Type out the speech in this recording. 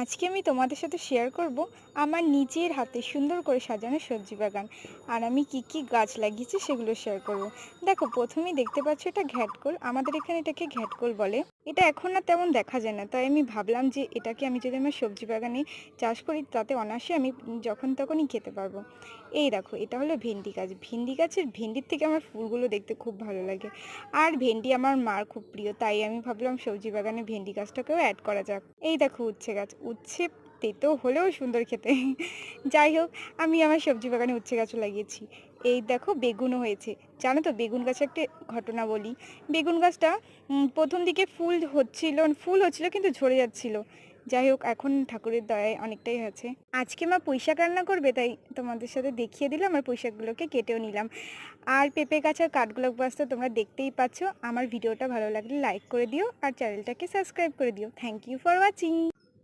আজকে আমি তোমাদের সাথে শেয়ার করব আমার নিজের হাতে সুন্দর করে সাজানো সবজি বাগান। আর আমি কি কি গাছ লাগিয়েছি সেগুলো শেয়ার করব। দেখো, প্রথমেই দেখতে পাচ্ছ এটা ঘ্যাটকোল, আমাদের এখানে এটাকে ঘ্যাটকোল বলে। এটা এখন না তেমন দেখা যায় না, তাই আমি ভাবলাম যে এটাকে আমি যদি আমার সবজি বাগানে চাষ করি তাতে অনায়াসে আমি যখন তখনই খেতে পারবো। এই দেখো, এটা হলো ভেন্ডি গাছ। ভেন্ডি গাছের ভেন্ডির থেকে আমার ফুলগুলো দেখতে খুব ভালো লাগে। আর ভেন্ডি আমার মার খুব প্রিয়, তাই আমি ভাবলাম সবজি বাগানে ভেন্ডি গাছটাকেও অ্যাড করা যাক। এই দেখো উচ্ছে গাছ, উচ্ছে তেতো হলেও সুন্দর খেতে। যাই হোক, আমি আমার সবজি বাগানে উচ্ছে গাছও লাগিয়েছি। এই দেখো বেগুনও হয়েছে। জানো তো, বেগুন গাছে একটা ঘটনা বলি। বেগুন গাছটা প্রথম দিকে ফুল হচ্ছিল কিন্তু ঝরে যাচ্ছিল। যাই হোক, এখন ঠাকুরের দয়ায় অনেকটাই হয়েছে। আজকে মা পুঁইশাক রান্না করবে, তাই তোমাদের সাথে দেখিয়ে দিলাম আর পুঁইশাকগুলোকে কেটেও নিলাম। আর পেঁপে গাছের কাঠগোলাপ গাছটা তোমরা দেখতেই পাচ্ছ। আমার ভিডিওটা ভালো লাগলে লাইক করে দিও আর চ্যানেলটাকে সাবস্ক্রাইব করে দিও। Thank you for watching.